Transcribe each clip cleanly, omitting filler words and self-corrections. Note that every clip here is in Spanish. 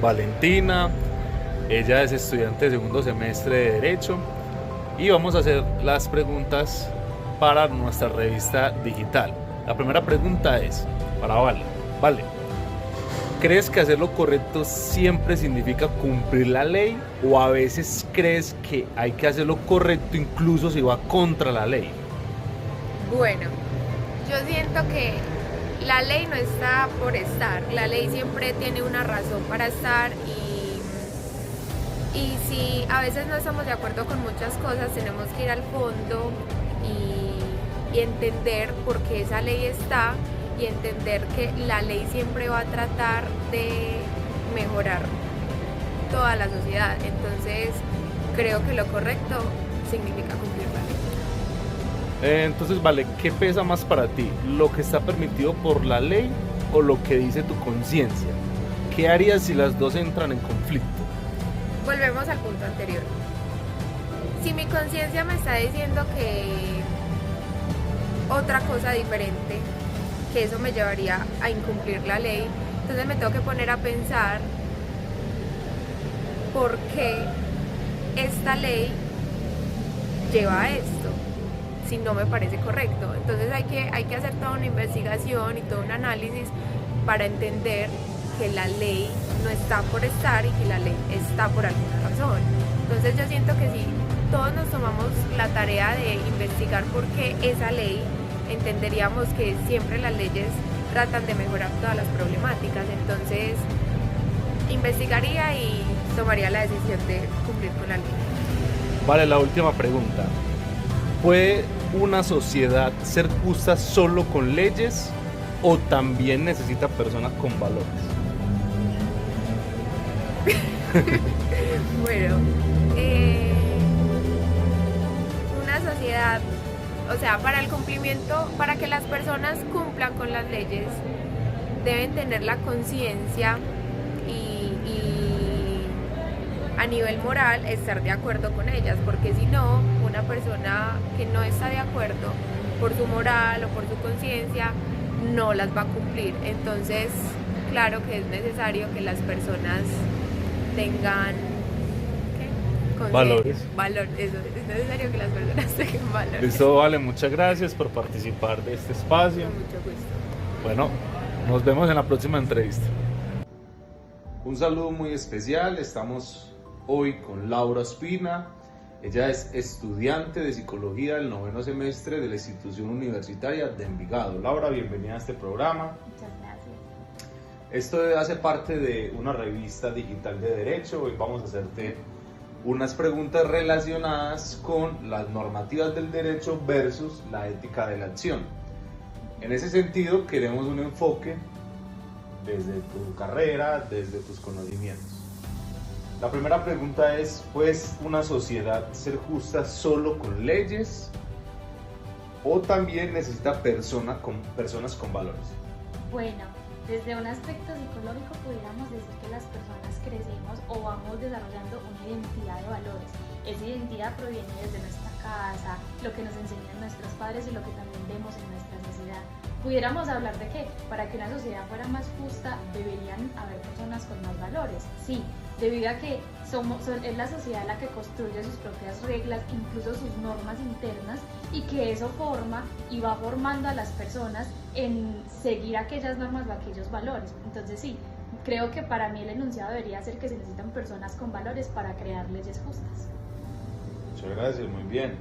Valentina. Ella es estudiante de segundo semestre de Derecho y vamos a hacer las preguntas para nuestra revista digital. La primera pregunta es para Vale. Vale, ¿crees que hacer lo correcto siempre significa cumplir la ley o a veces crees que hay que hacer lo correcto incluso si va contra la ley? Bueno, yo siento que la ley no está por estar, la ley siempre tiene una razón para estar y si a veces no estamos de acuerdo con muchas cosas, tenemos que ir al fondo y entender por qué esa ley está y entender que la ley siempre va a tratar de mejorar toda la sociedad. Entonces, creo que lo correcto significa cumplir la ley. Entonces, Vale, ¿qué pesa más para ti? ¿Lo que está permitido por la ley o lo que dice tu conciencia? ¿Qué harías si las dos entran en conflicto? Volvemos al punto anterior. Si mi conciencia me está diciendo que otra cosa diferente, que eso me llevaría a incumplir la ley, entonces me tengo que poner a pensar por qué esta ley lleva a esto, si no me parece correcto. Entonces hay que hacer toda una investigación y todo un análisis para entender que la ley no está por estar y que la ley está por alguna razón. Entonces yo siento que si todos nos tomamos la tarea de investigar por qué esa ley, entenderíamos que siempre las leyes tratan de mejorar todas las problemáticas. Entonces investigaría y tomaría la decisión de cumplir con la ley. Vale, la última pregunta. ¿Puede una sociedad ser justa solo con leyes o también necesita personas con valores? Bueno, una sociedad, o sea, para el cumplimiento, para que las personas cumplan con las leyes, deben tener la conciencia y a nivel moral estar de acuerdo con ellas, porque si no, una persona que no está de acuerdo por su moral o por su conciencia no las va a cumplir. Entonces, claro que es necesario que las personas tengan valores. Valor, eso, es necesario que las personas tengan valores. Listo, Vale, muchas gracias por participar de este espacio. Con mucho gusto. Bueno, nos vemos en la próxima entrevista. Un saludo muy especial, estamos hoy con Laura Espina. Ella es estudiante de psicología del 9º semestre de la institución universitaria de Envigado. Laura, bienvenida a este programa. Muchas gracias. Esto hace parte de una revista digital de Derecho. Hoy vamos a hacerte unas preguntas relacionadas con las normativas del derecho versus la ética de la acción. En ese sentido, queremos un enfoque desde tu carrera, desde tus conocimientos. La primera pregunta es, ¿puede una sociedad ser justa solo con leyes o también necesita personas con valores? Bueno, desde un aspecto psicológico pudiéramos decir que las personas crecemos o vamos desarrollando una identidad de valores. Esa identidad proviene desde nuestra casa, lo que nos enseñan nuestros padres y lo que también vemos en nuestra sociedad. Pudiéramos hablar de que para que una sociedad fuera más justa deberían haber personas con más valores. Sí, debido a que es la sociedad la que construye sus propias reglas, incluso sus normas internas, y que eso forma y va formando a las personas en seguir aquellas normas o aquellos valores. Entonces sí, creo que para mí el enunciado debería ser que se necesitan personas con valores para crear leyes justas. Muchas gracias, muy bien.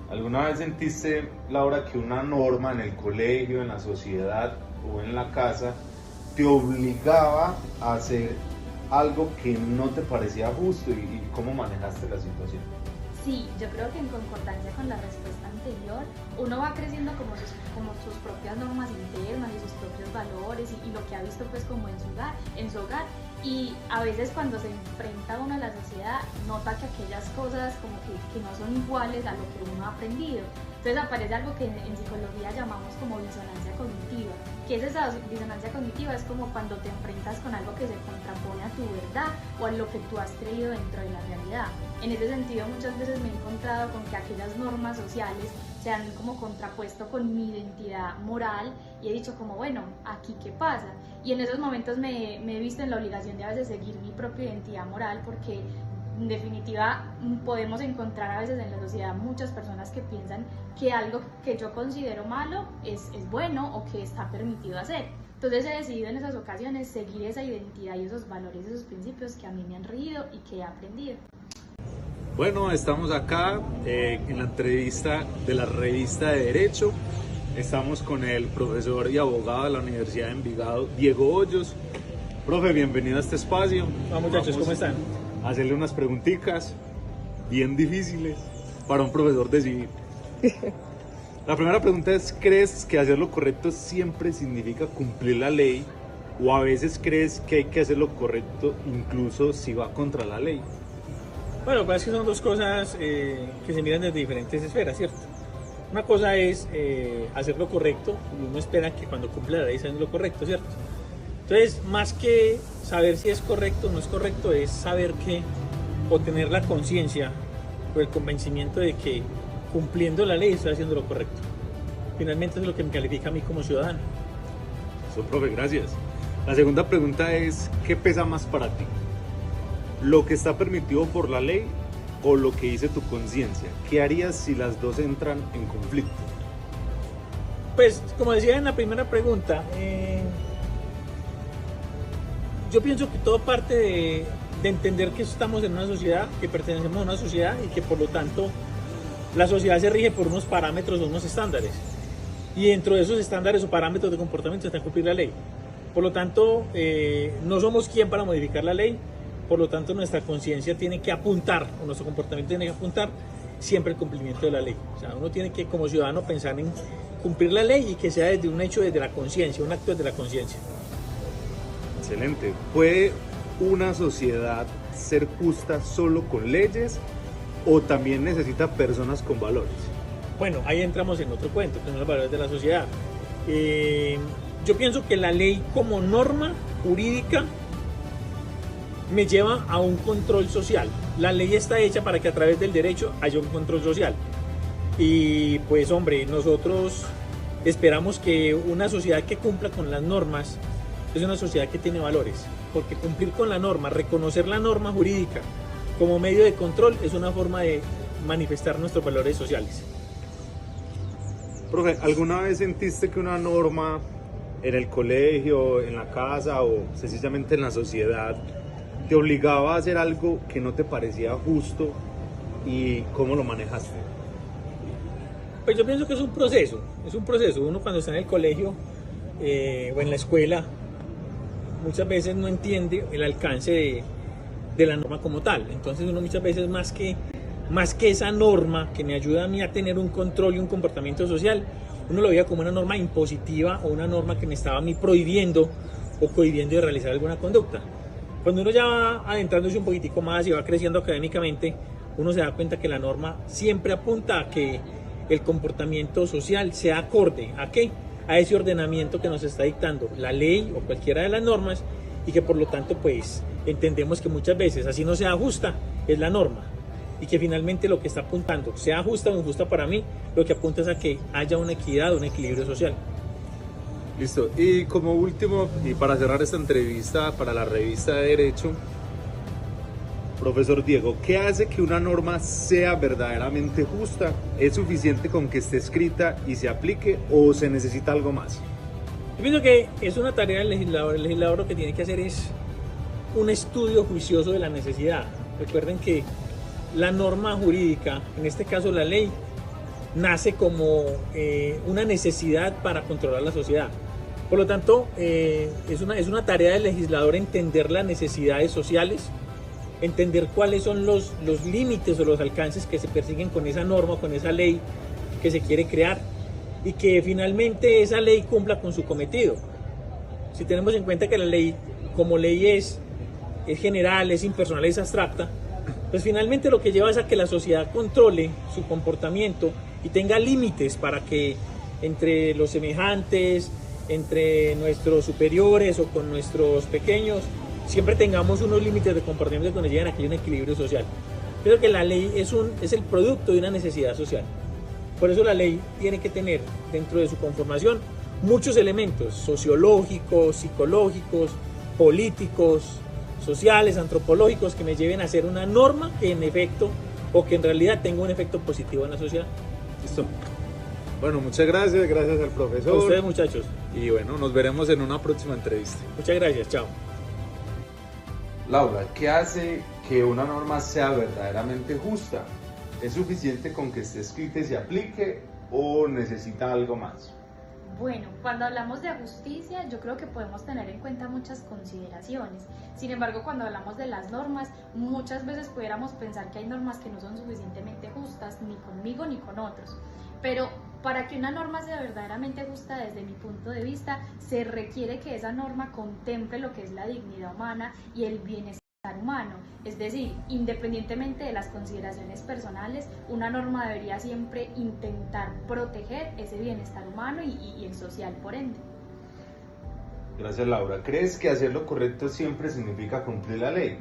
¿Alguna vez sentiste, Laura, que una norma en el colegio, en la sociedad o en la casa te obligaba a hacer algo que no te parecía justo y cómo manejaste la situación? Sí, yo creo que en concordancia con la respuesta anterior, uno va creciendo como sus propias normas internas y sus propios valores y lo que ha visto pues como en su hogar, y a veces cuando se enfrenta uno a la sociedad nota que aquellas cosas como que no son iguales a lo que uno ha aprendido. Entonces aparece algo que en psicología llamamos como disonancia cognitiva. ¿Qué es esa disonancia cognitiva? Es como cuando te enfrentas con algo que se contrapone a tu verdad o a lo que tú has creído dentro de la realidad. En ese sentido, muchas veces me he encontrado con que aquellas normas sociales se han como contrapuesto con mi identidad moral y he dicho como, bueno, ¿aquí qué pasa? Y en esos momentos me he visto en la obligación de a veces seguir mi propia identidad moral, porque en definitiva podemos encontrar a veces en la sociedad muchas personas que piensan que algo que yo considero malo es bueno o que está permitido hacer. Entonces he decidido en esas ocasiones seguir esa identidad y esos valores, esos principios que a mí me han regido y que he aprendido. Bueno, estamos acá en la entrevista de la revista de Derecho. Estamos con el profesor y abogado de la Universidad de Envigado, Diego Hoyos. Profe, bienvenido a este espacio. Hola muchachos, ¿cómo están? A hacerle unas preguntitas bien difíciles para un profesor de civil. La primera pregunta es, ¿crees que hacer lo correcto siempre significa cumplir la ley? ¿O a veces crees que hay que hacer lo correcto incluso si va contra la ley? Bueno, lo que pasa es que son dos cosas que se miran desde diferentes esferas, ¿cierto? Una cosa es hacer lo correcto y uno espera que cuando cumple la ley sea lo correcto, ¿cierto? Entonces, más que saber si es correcto o no es correcto, es saber que, o tener la conciencia o el convencimiento de que cumpliendo la ley estoy haciendo lo correcto. Finalmente es lo que me califica a mí como ciudadano. Eso, profe, gracias. La segunda pregunta es, ¿qué pesa más para ti? ¿Lo que está permitido por la ley o lo que dice tu conciencia? ¿Qué harías si las dos entran en conflicto? Pues, como decía en la primera pregunta, yo pienso que todo parte de entender que estamos en una sociedad, que pertenecemos a una sociedad y que por lo tanto la sociedad se rige por unos parámetros o unos estándares. Y dentro de esos estándares o parámetros de comportamiento está cumplir la ley. Por lo tanto, no somos quien para modificar la ley. Por lo tanto, nuestra conciencia tiene que apuntar, o nuestro comportamiento tiene que apuntar siempre el cumplimiento de la ley. O sea, uno tiene que, como ciudadano, pensar en cumplir la ley y que sea desde un hecho desde la conciencia, un acto desde la conciencia. Excelente. ¿Puede una sociedad ser justa solo con leyes o también necesita personas con valores? Bueno, ahí entramos en otro cuento, que son los valores de la sociedad. Yo pienso que la ley como norma jurídica me lleva a un control social. La ley está hecha para que a través del derecho haya un control social. Y pues hombre, nosotros esperamos que una sociedad que cumpla con las normas es una sociedad que tiene valores. Porque cumplir con la norma, reconocer la norma jurídica como medio de control es una forma de manifestar nuestros valores sociales. Profe, ¿alguna vez sentiste que una norma en el colegio, en la casa o sencillamente en la sociedad te obligaba a hacer algo que no te parecía justo y cómo lo manejaste? Pues yo pienso que es un proceso. Uno cuando está en el colegio o en la escuela muchas veces no entiende el alcance de la norma como tal. Entonces uno muchas veces más que esa norma que me ayuda a mí a tener un control y un comportamiento social, uno lo veía como una norma impositiva o una norma que me estaba a mí prohibiendo o cohibiendo de realizar alguna conducta. Cuando uno ya va adentrándose un poquitico más y va creciendo académicamente, uno se da cuenta que la norma siempre apunta a que el comportamiento social sea acorde ¿a qué? A ese ordenamiento que nos está dictando la ley o cualquiera de las normas, y que por lo tanto pues entendemos que muchas veces así no sea justa es la norma, y que finalmente lo que está apuntando, sea justa o injusta para mí, lo que apunta es a que haya una equidad, un equilibrio social. Listo. Y como último, y para cerrar esta entrevista para la revista de Derecho, profesor Diego, ¿qué hace que una norma sea verdaderamente justa? ¿Es suficiente con que esté escrita y se aplique o se necesita algo más? Yo pienso que es una tarea del legislador. El legislador lo que tiene que hacer es un estudio juicioso de la necesidad. Recuerden que la norma jurídica, en este caso la ley, nace como una necesidad para controlar la sociedad. Por lo tanto, es una tarea del legislador entender las necesidades sociales, entender cuáles son los límites o los alcances que se persiguen con esa norma, con esa ley que se quiere crear, y que finalmente esa ley cumpla con su cometido. Si tenemos en cuenta que la ley, como ley es general, es impersonal, es abstracta, pues finalmente lo que lleva es a que la sociedad controle su comportamiento y tenga límites para que entre los semejantes, entre nuestros superiores o con nuestros pequeños, siempre tengamos unos límites de comportamiento que nos lleven a que haya un equilibrio social. Creo que la ley es el producto de una necesidad social. Por eso la ley tiene que tener dentro de su conformación muchos elementos sociológicos, psicológicos, políticos, sociales, antropológicos, que me lleven a hacer una norma que en efecto, o que en realidad tenga un efecto positivo en la sociedad. Listo. Bueno, muchas gracias al profesor. A ustedes, muchachos. Y bueno, nos veremos en una próxima entrevista. Muchas gracias, chao. Laura, ¿qué hace que una norma sea verdaderamente justa? ¿Es suficiente con que esté escrita y se aplique o necesita algo más? Bueno, cuando hablamos de justicia, yo creo que podemos tener en cuenta muchas consideraciones. Sin embargo, cuando hablamos de las normas, muchas veces pudiéramos pensar que hay normas que no son suficientemente justas, ni conmigo ni con otros. Pero para que una norma sea verdaderamente justa, desde mi punto de vista, se requiere que esa norma contemple lo que es la dignidad humana y el bienestar humano. Es decir, independientemente de las consideraciones personales, una norma debería siempre intentar proteger ese bienestar humano y el social, por ende. Gracias, Laura. ¿Crees que hacer lo correcto siempre significa cumplir la ley?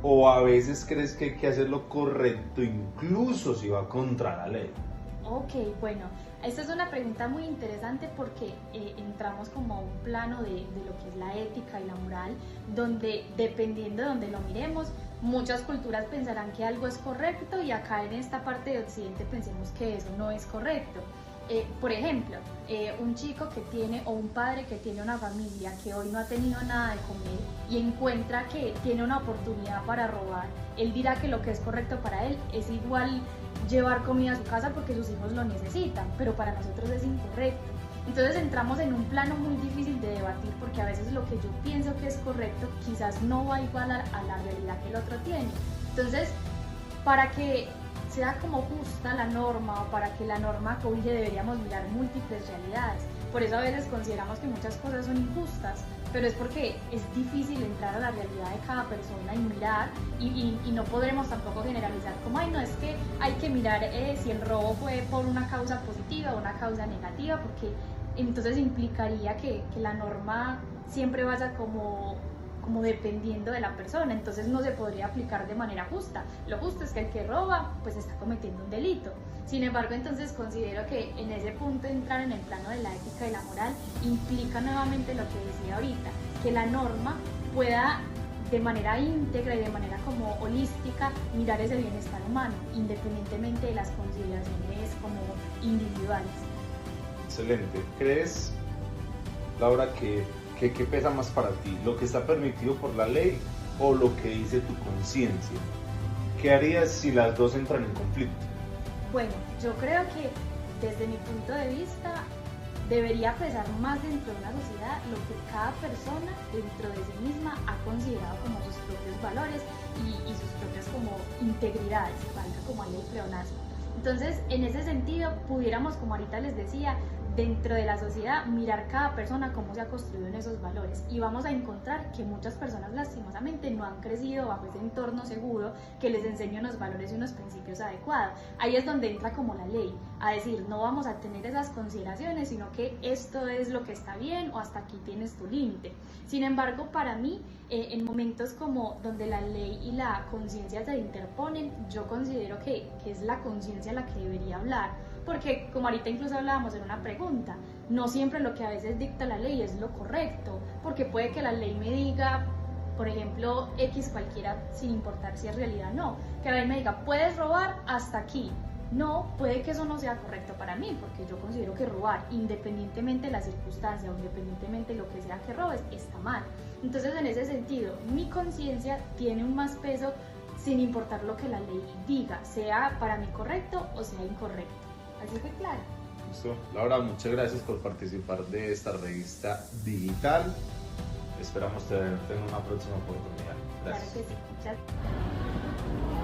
¿O a veces crees que hay que hacer lo correcto incluso si va contra la ley? Ok, bueno, esta es una pregunta muy interesante porque entramos como a un plano de lo que es la ética y la moral, donde dependiendo de donde lo miremos, muchas culturas pensarán que algo es correcto y acá en esta parte de Occidente pensemos que eso no es correcto. Por ejemplo, un chico que tiene, o un padre que tiene una familia que hoy no ha tenido nada de comer y encuentra que tiene una oportunidad para robar, él dirá que lo que es correcto para él es igual llevar comida a su casa porque sus hijos lo necesitan, pero para nosotros es incorrecto. Entonces entramos en un plano muy difícil de debatir porque a veces lo que yo pienso que es correcto quizás no va igual a la realidad que el otro tiene. Entonces, para que sea como justa la norma o para que la norma cobije deberíamos mirar múltiples realidades. Por eso a veces consideramos que muchas cosas son injustas, pero es porque es difícil entrar a la realidad de cada persona y mirar y no podremos tampoco generalizar como, ay no, es que hay que mirar si el robo fue por una causa positiva o una causa negativa, porque entonces implicaría que la norma siempre vaya como dependiendo de la persona, entonces no se podría aplicar de manera justa. Lo justo es que el que roba pues está cometiendo un delito. Sin embargo, entonces considero que en ese punto entrar en el plano de la ética y la moral implica nuevamente lo que decía ahorita, que la norma pueda de manera íntegra y de manera como holística mirar ese bienestar humano, independientemente de las consideraciones como individuales. Excelente. ¿Crees, Laura, que qué pesa más para ti? ¿Lo que está permitido por la ley o lo que dice tu conciencia? ¿Qué harías si las dos entran en conflicto? Bueno, yo creo que desde mi punto de vista debería pesar más dentro de una sociedad lo que cada persona dentro de sí misma ha considerado como sus propios valores y sus propias como integridades, valga como hay el pleonasmo. Entonces, en ese sentido, pudiéramos, como ahorita les decía, dentro de la sociedad mirar cada persona cómo se ha construido en esos valores y vamos a encontrar que muchas personas lastimosamente no han crecido bajo ese entorno seguro que les enseñe unos valores y unos principios adecuados. Ahí es donde entra como la ley, a decir no vamos a tener esas consideraciones, sino que esto es lo que está bien o hasta aquí tienes tu límite. Sin embargo, para mí, en momentos como donde la ley y la conciencia se interponen, yo considero que es la conciencia la que debería hablar. Porque como ahorita incluso hablábamos en una pregunta, no siempre lo que a veces dicta la ley es lo correcto, porque puede que la ley me diga, por ejemplo, X cualquiera, sin importar si es realidad o no, que la ley me diga, puedes robar hasta aquí. No, puede que eso no sea correcto para mí, porque yo considero que robar, independientemente de la circunstancia o independientemente de lo que sea que robes, está mal. Entonces, en ese sentido, mi conciencia tiene un más peso sin importar lo que la ley diga, sea para mí correcto o sea incorrecto. Así que claro. Listo. Laura, muchas gracias por participar de esta revista digital. Esperamos tenerte en una próxima oportunidad. Gracias. Claro que sí. Muchas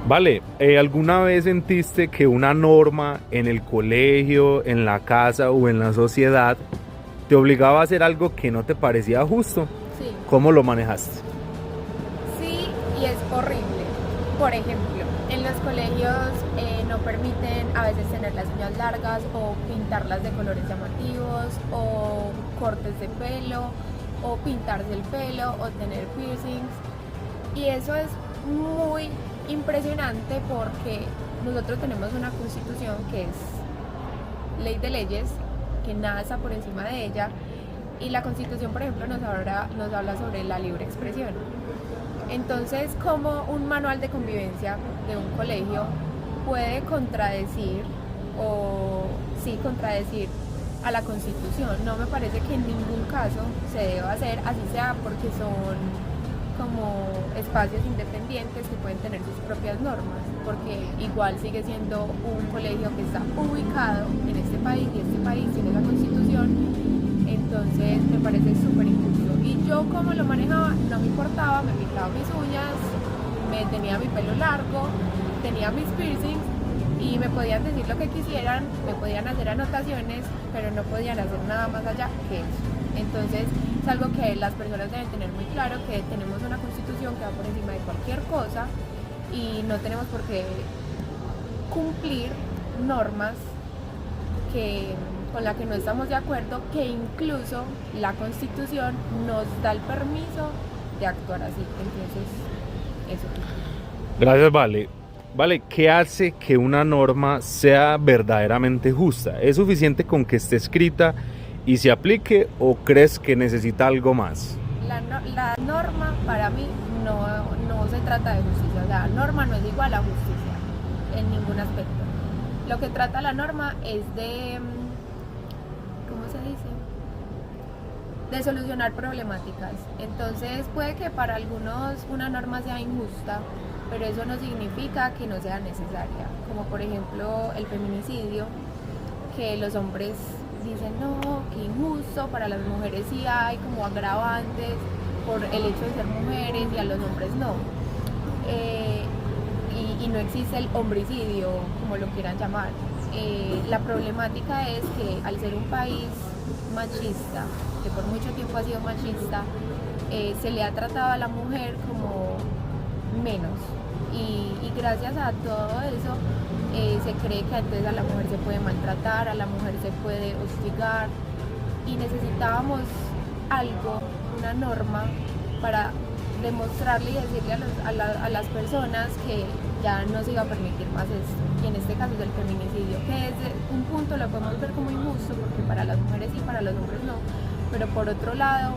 Vale, ¿alguna vez sentiste que una norma en el colegio, en la casa o en la sociedad te obligaba a hacer algo que no te parecía justo? Sí. ¿Cómo lo manejaste? Sí, y es horrible. Por ejemplo, en los colegios no permiten a veces tener las uñas largas o pintarlas de colores llamativos o cortes de pelo o pintarse el pelo o tener piercings, y eso es muy impresionante porque nosotros tenemos una constitución que es ley de leyes, que nada está por encima de ella, y la constitución, por ejemplo, nos habla sobre la libre expresión. Entonces, ¿cómo un manual de convivencia de un colegio puede contradecir a la Constitución? No me parece que en ningún caso se deba hacer, así sea porque son como espacios independientes que pueden tener sus propias normas, porque igual sigue siendo un colegio que está ubicado en este país y este país tiene la Constitución. Entonces me parece súper injusto. Y yo, como lo manejaba, no me importaba, me pintaba mis uñas, me tenía mi pelo largo, tenía mis piercings y me podían decir lo que quisieran, me podían hacer anotaciones, pero no podían hacer nada más allá que eso. Entonces es algo que las personas deben tener muy claro, que tenemos una constitución que va por encima de cualquier cosa y no tenemos por qué cumplir normas con las que no estamos de acuerdo, que incluso la constitución nos da el permiso de actuar así. Entonces, eso. Gracias, Vale. Vale, ¿qué hace que una norma sea verdaderamente justa? ¿Es suficiente con que esté escrita y se aplique o crees que necesita algo más? La norma para mí no se trata de justicia. La norma no es igual a justicia en ningún aspecto. Lo que trata la norma es de, ¿cómo se dice? De solucionar problemáticas. Entonces puede que para algunos una norma sea injusta, pero eso no significa que no sea necesaria. Como por ejemplo el feminicidio, que los hombres dicen no, qué injusto, para las mujeres sí hay como agravantes por el hecho de ser mujeres y a los hombres no. Y no existe el homicidio, como lo quieran llamar. La problemática es que al ser un país machista, que por mucho tiempo ha sido machista, se le ha tratado a la mujer como menos. Y gracias a todo eso se cree que antes a la mujer se puede maltratar, a la mujer se puede hostigar, y necesitábamos algo, una norma para demostrarle y decirle a las personas que ya no se iba a permitir más esto. Y en este caso es el feminicidio, que desde un punto lo podemos ver como injusto porque para las mujeres sí, para los hombres no, pero por otro lado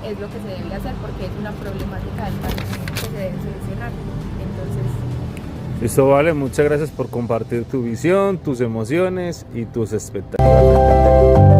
es lo que se debe hacer porque es una problemática del país que se debe solucionar. Entonces, listo, Vale, muchas gracias por compartir tu visión, tus emociones y tus expectativas.